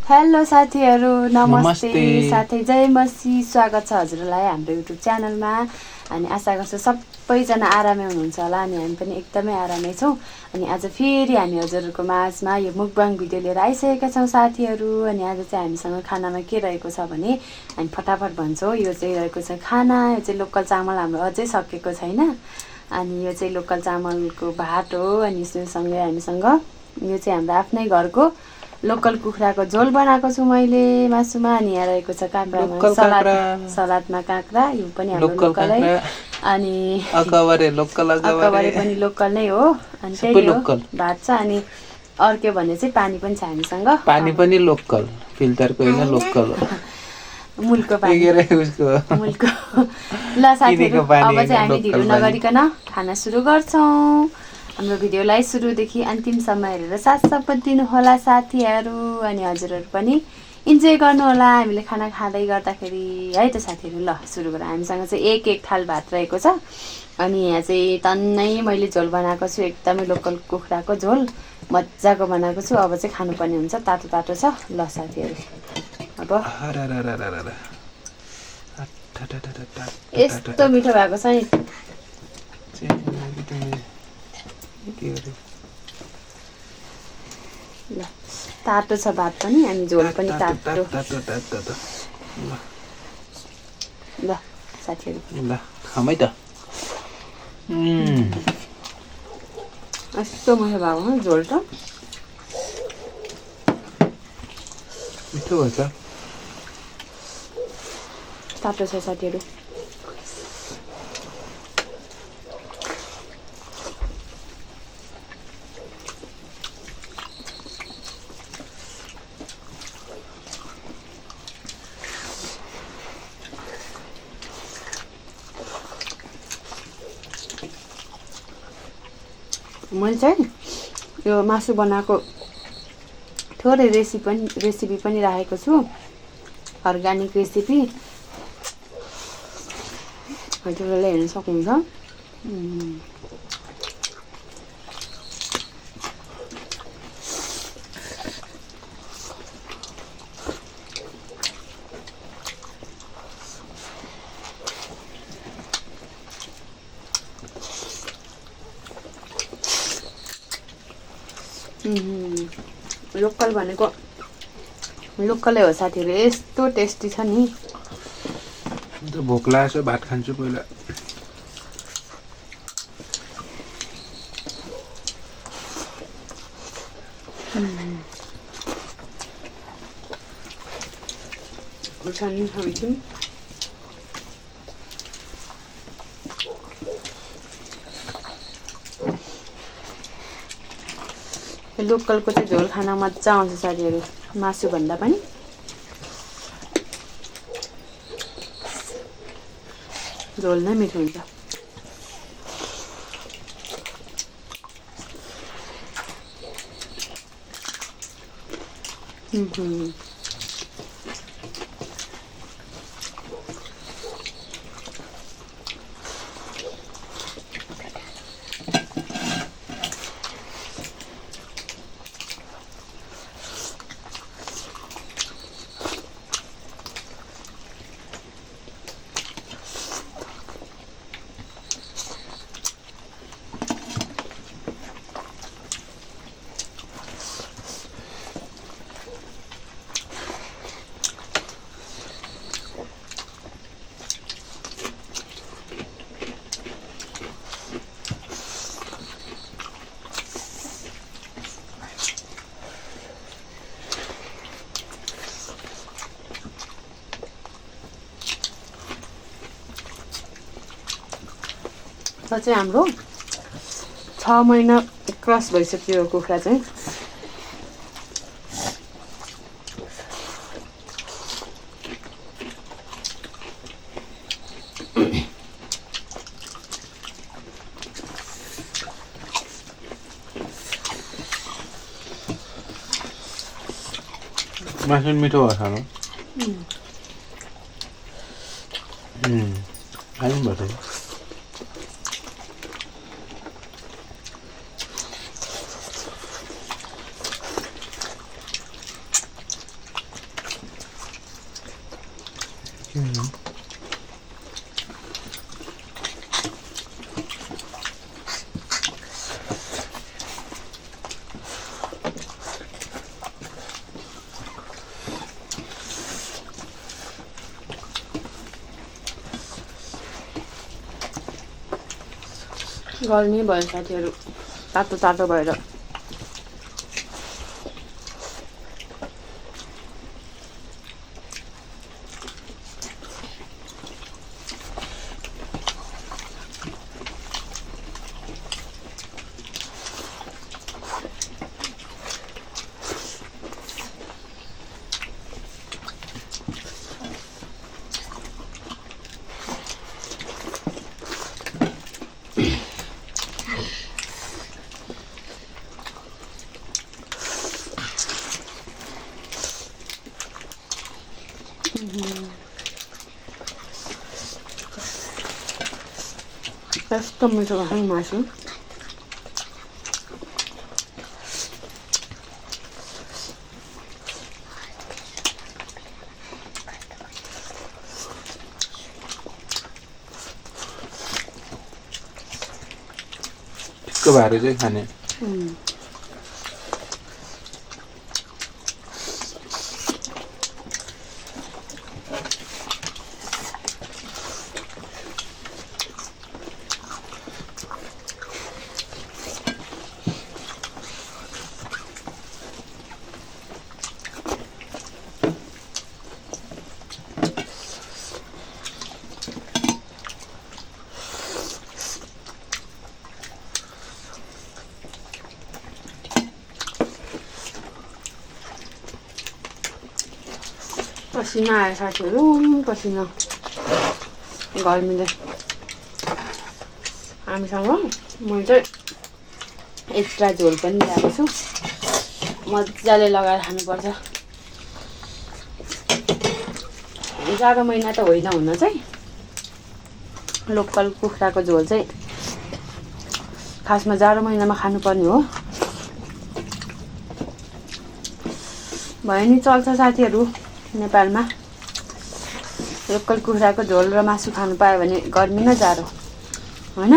Hello साथीहरू नमस्ते नमस्ते। साथै जय मसी स्वागत छ हजुरलाई हाम्रो युट्युब च्यानलमा अनि आशा गर्छु सबैजना आरामै हुनुहुन्छ होला अनि हामी पनि एकदमै आरामै छौँ अनि आज फेरि हामी हजुरहरूको माझमा यो मुकबाङ भिडियो लिएर आइसकेका छौँ साथीहरू अनि आज चाहिँ हामीसँग खानामा के रहेको छ भने हामी फटाफट भन्छौँ यो चाहिँ रहेको छ खाना यो चाहिँ लोकल चामल हाम्रो अझै सकेको छैन अनि यो चाहिँ लोकल चामलको भात हो अनि यससँगै हामीसँग यो चाहिँ हाम्रो आफ्नै घरको लोकल कुखुराको झोल बनाएको छु मैले मासुमा अनि यहाँ रहेको छ काँक्रामा लोकल सलाद काँक्रा। सलादमा काँक्रा यो पनि हाम्रो लोकलै अनि अकबरे लोकल अकबरे पनि लोकल नै हो अनि सबै त्यही हो लोकल। भात छ अनि अर्को भने चाहिँ पानी पनि छ हामीसँग पानी पनि लोकल फिल्टरको होइन लोकल हो मुलको पानी उसको मुलको ल साथीहरू किनेको पानी अब चाहिँ हामी होइन, ढिलो लोकल पानी। नगरिकन खाना सुरु गर्छौँ हाम्रो भिडियोलाई सुरुदेखि अन्तिमसम्म हेरेर साथ सपोर्ट दिनुहोला साथीहरू अनि हजुरहरू पनि इन्जोय गर्नुहोला हामीले खाना खाँदै गर्दाखेरि है त साथीहरू ल सुरु गरौँ हामीसँग चाहिँ एक थाल भात रहेको छ अनि यहाँ चाहिँ टन्नै मैले झोल बनाएको छु एकदमै लोकल कुखुराको झोल मजाको बनाएको छु अब चाहिँ खानुपर्ने हुन्छ तातो तातो छ ल साथीहरू अब यस्तो मिठो भएको छ नि ल तातो छ भात पनि अनि झोल पनि तातो ल साथीहरू ल खामै त यस्तो मिठो भएको हो झोल त मिठो भएछ तातो छ साथीहरू मैले चाहिँ यो मासु बनाएको थोरै रेसिपी पनि राखेको छु अर्ग्यानिक रेसिपी हजुरहरूले हेर्न सक्नुहुन्छ लोकल भनेको लोकलै हो साथीहरू यस्तो टेस्टी छ नि भोक लागेको छ भात खान्छु पहिला खुर्सानी खान्छौँ लोकलको चाहिँ झोल खान मजा आउँछ साथीहरू मासुभन्दा पनि झोल नै मिठो हुन्छ चाहिँ हाम्रो 6 महिना क्रस भइसक्यो कुखुरा चाहिँ मासु मिठो भयो खानु खानुपर्छ किन गर्मी भयो साथीहरू तातो तातो भएर कस्तो मिठो भयो नि मासु ठिक्क भएर चाहिँ खाने पसिना आयो साथीहरू पसिना गर्मीले हामीसँग मैले चाहिँ एक्स्ट्रा झोल पनि ल्याएको छु मजाले लगाएर खानुपर्छ जाडो महिना त होइन हुन चाहिँ लोकल कुखुराको झोल चाहिँ खासमा जाडो महिनामा खानुपर्ने हो भयो नि चल्छ साथीहरू नेपालमा लोकल कुखुराको झोल र मासु खानु पायो भने गर्मी न जाडो होइन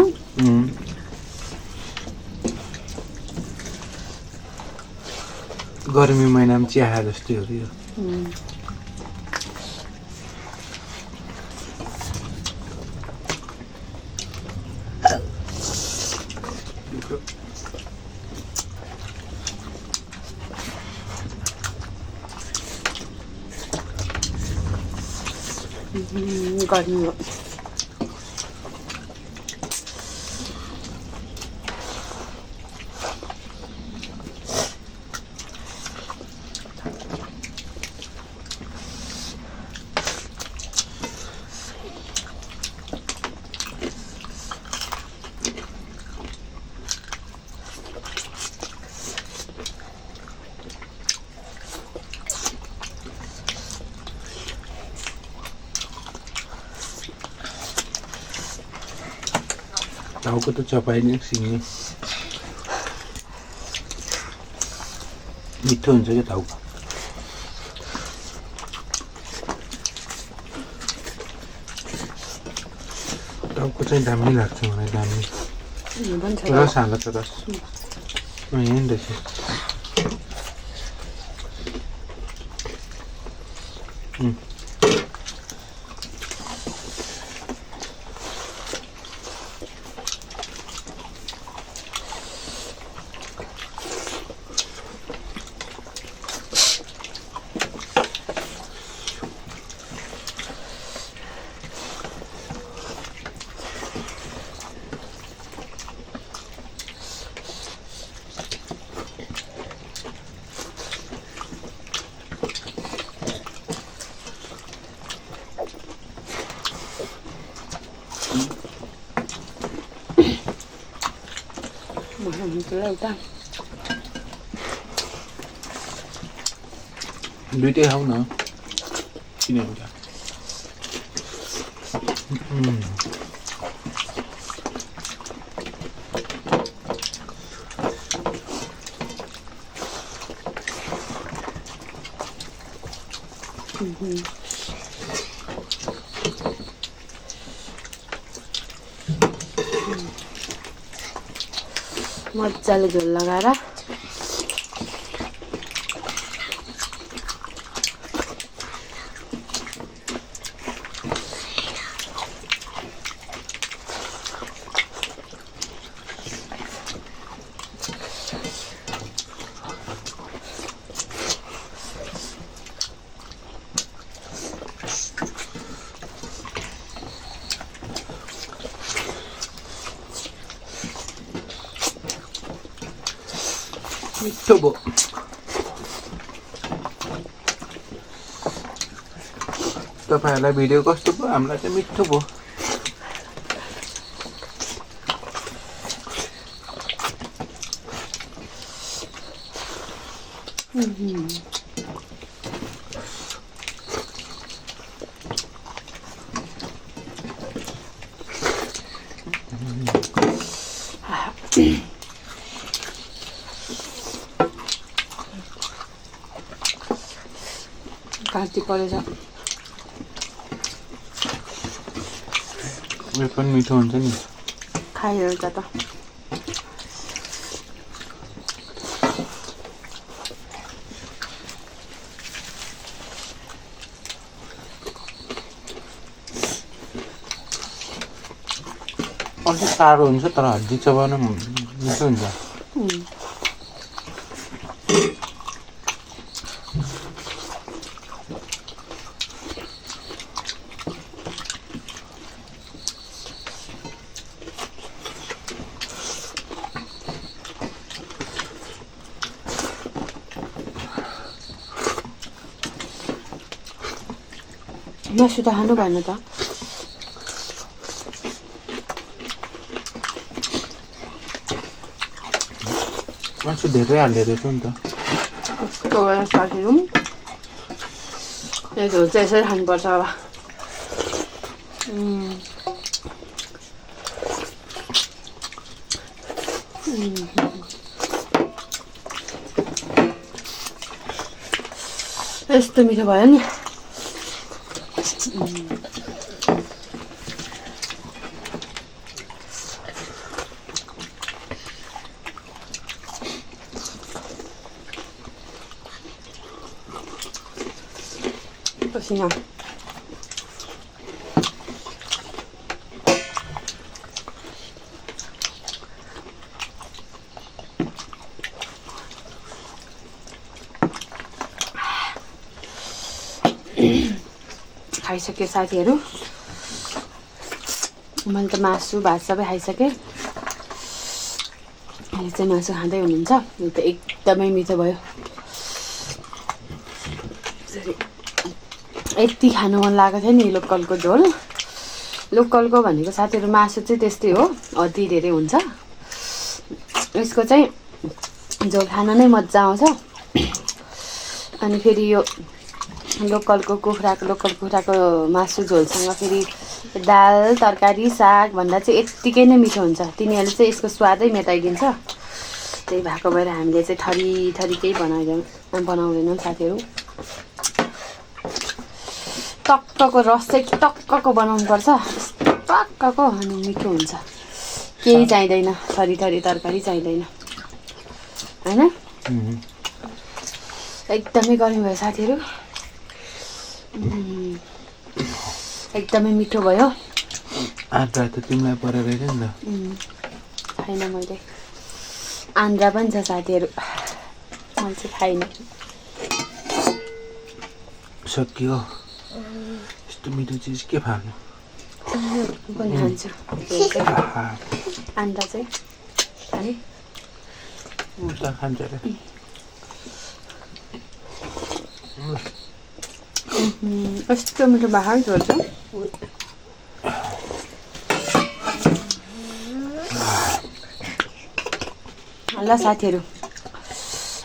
गर्मी महिनामा चिया जस्तै हो यो गर्मी हो टाउको त चपाइने सिङ्ने मिठो हुन्छ क्या टाउको टाउको चाहिँ दामी लाग्छ मलाई दामी रस हाल त रस यहीँ रहेछ दुइटै खाऊ न किन हुन्छ मजाले झोल लगाएर मिठो भयो तपाईहरुलाई भिडियो कस्तो भयो हामीलाई चाहिँ मिठो भयो काटी परेछ यो पनि मिठो हुन्छ नि खाइहाल्छ त अलिक साह्रो हुन्छ तर हड्डी चबाउन मिठो हुन्छ मासु त खानु भएन त मासु धेरै हाल्दो रहेछ नि त साथीहरू यो झोल चाहिँ यसरी खानुपर्छ अब यस्तो मिठो भयो नि पसिना खाइसके साथीहरू मैले त मासु भात सबै खाइसकेँ अहिले चाहिँ मासु खाँदै हुनुहुन्छ यो त एकदमै मिठो भयो यति खानु मन लागेको थियो नि लोकलको झोल लोकलको भनेको साथीहरू मासु चाहिँ त्यस्तै हो अति धेरै हुन्छ यसको चाहिँ झोल खान नै मजा आउँछ अनि फेरि यो लोकल कुखुराको मासु झोलसँग फेरि दाल तरकारी साग भन्दा चाहिँ यत्तिकै नै मिठो हुन्छ तिनीहरूले चाहिँ यसको स्वादै मेटाइदिन्छ त्यही भएको भएर हामीले चाहिँ थरी थरीकै बनाउँदैनौँ साथीहरू टक्कको रस चाहिँ टक्कको बनाउनुपर्छ टक्कको अनि मिठो हुन्छ केही चाहिँदैन थरी थरी तरकारी चाहिँदैन हैन एकदमै गर्मी भयो साथीहरू एकदमै मिठो भयो आन्द्रा त तिमीलाई परेर रहेछ नि त खाइन मैले आन्द्रा पनि छ साथीहरू मैले चाहिँ खाइनँ सकियो यस्तो मिठो चिज के फाल्नु पनि खान्छु आन्द्रा चाहिँ खाने खान्छ अरे यस्तो मिठो बाहार झोल्छ ल साथीहरू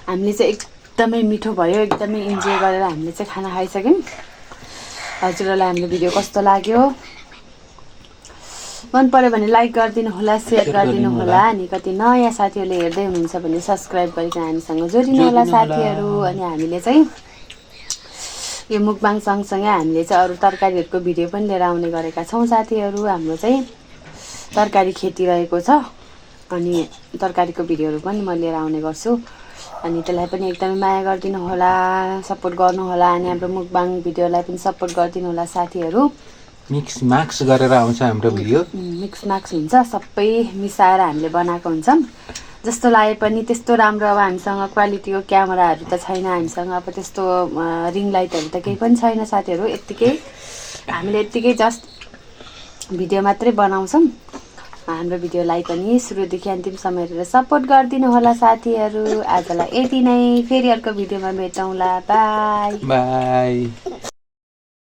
हामीले चाहिँ एकदमै मिठो भयो एकदमै इन्जोय गरेर हामीले चाहिँ खाना खाइसक्यौँ हजुरहरूलाई हाम्रो भिडियो कस्तो लाग्यो मन पर्यो भने लाइक गरिदिनु होला सेयर गरिदिनु होला अनि कति नयाँ साथीहरूले हेर्दै हुनुहुन्छ भने सब्सक्राइब गरिकन हामीसँग जोडिनु होला साथीहरू अनि हामीले चाहिँ यो मुकबाङ सँगसँगै हामीले चाहिँ अरू तरकारीहरूको भिडियो पनि लिएर आउने गरेका छौँ साथीहरू हाम्रो चाहिँ तरकारी खेती रहेको छ अनि तरकारीको भिडियोहरू पनि म लिएर आउने गर्छु अनि त्यसलाई पनि एकदमै माया गरिदिनु होला सपोर्ट गर्नु होला अनि हाम्रो मुकबाङ भिडियोलाई पनि सपोर्ट गरिदिनु होला साथीहरू मिक्स माक्स गरेर आउँछ हाम्रो भिडियो मिक्स माक्स हुन्छ सबै मिसाएर हामीले बनाएको हुन्छौँ जस्तो लागे पनि त्यस्तो राम्रो अब हामीसँग क्वालिटीको क्यामेराहरू त छैन हामीसँग अब त्यस्तो रिङ लाइटहरू त केही पनि छैन साथीहरू यत्तिकै हामीले यत्तिकै जस्ट भिडियो मात्रै बनाउँछौँ हाम्रो भिडियोलाई पनि सुरुदेखि अन्तिमसम्म हेरेर सपोर्ट गरिदिनु होला साथीहरू आजलाई यति नै फेरि अर्को भिडियोमा भेटौँला बाई बाई